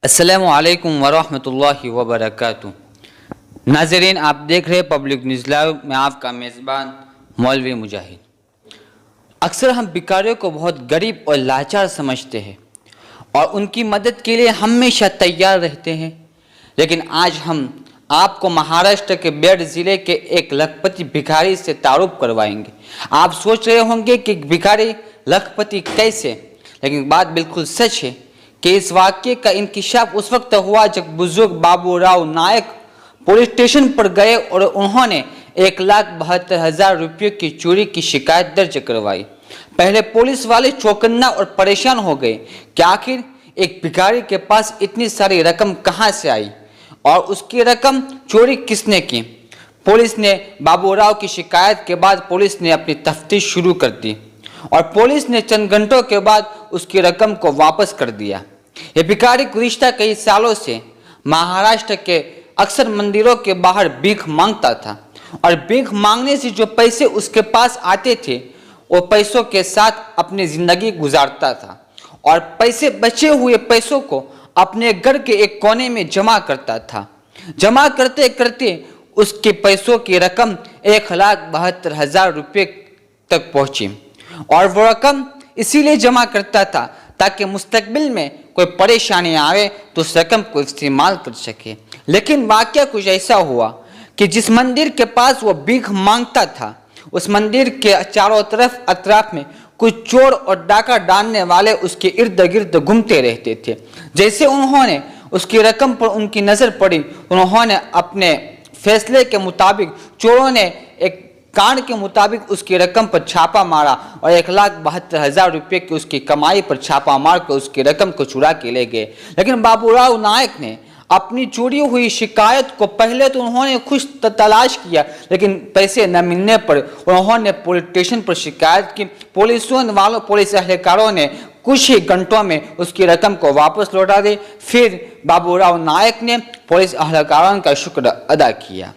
السلام علیکم ورحمۃ اللہ وبرکاتہ۔ ناظرین، آپ دیکھ رہے پبلک نیوز لائیو، میں آپ کا میزبان مولوی مجاہد۔ اکثر ہم بیکاریوں کو بہت غریب اور لاچار سمجھتے ہیں اور ان کی مدد کے لیے ہمیشہ تیار رہتے ہیں، لیکن آج ہم آپ کو مہاراشٹر کے بیڑ ضلع کے ایک لکھپتی بھکاری سے تعارف کروائیں گے۔ آپ سوچ رہے ہوں گے کہ بھکاری لکھپتی کیسے، لیکن بات بالکل سچ ہے کہ اس واقعے کا انکشاف اس وقت ہوا جب بزرگ بابو راؤ نائک پولیس اسٹیشن پر گئے اور انہوں نے 1,72,000 روپے کی چوری کی شکایت درج کروائی۔ پہلے پولیس والے چوکنا اور پریشان ہو گئے کہ آخر ایک بھکاری کے پاس اتنی ساری رقم کہاں سے آئی اور اس کی رقم چوری کس نے کی۔ پولیس نے بابو راؤ کی شکایت کے بعد پولیس نے اپنی تفتیش شروع کر دی اور پولیس نے چند گھنٹوں کے بعد اس کی رقم کو واپس کر دیا۔ یہ بھکاری گزشتہ کئی سالوں سے مہاراشٹر کے اکثر مندروں کے باہر بھیک مانگتا تھا اور بھیک مانگنے سے جو پیسے اس کے پاس آتے تھے وہ پیسوں کے ساتھ اپنی زندگی گزارتا تھا اور بچے ہوئے پیسوں کو اپنے گھر کے ایک کونے میں جمع کرتا تھا۔ جمع کرتے کرتے اس کے پیسوں کی رقم 1,72,000 روپے تک پہنچی اور وہ رقم اسی لیے جمع کرتا تھا تاکہ مستقبل میں کوئی پریشانی آئے تو اس رقم کو استعمال کر سکے۔ لیکن واقعہ کچھ ایسا ہوا کہ جس مندر کے پاس وہ بھیک مانگتا تھا اس مندر کے چاروں اطراف میں کچھ چور اور ڈاکہ ڈالنے والے اس کے ارد گرد گھومتے رہتے تھے۔ جیسے انہوں نے اس کی رقم پر ان کی نظر پڑی، انہوں نے اپنے فیصلے کے مطابق چوروں نے ایک کانڈ کے مطابق اس کی رقم پر چھاپا مارا اور 1,72,000 روپے کی اس کی کمائی پر چھاپا مار کر اس کی رقم کو چرا کے لے گئے۔ لیکن بابو راؤ نائک نے اپنی چوری ہوئی شکایت کو پہلے تو انہوں نے خوش تلاش کیا، لیکن پیسے نہ ملنے پر انہوں نے پولیس اسٹیشن پر شکایت کی۔ پولیس اہلکاروں نے کچھ ہی گھنٹوں میں اس کی رقم کو واپس لوٹا دی۔ پھر بابو راؤ نائک نے پولیس اہلکاروں کا شکر ادا کیا۔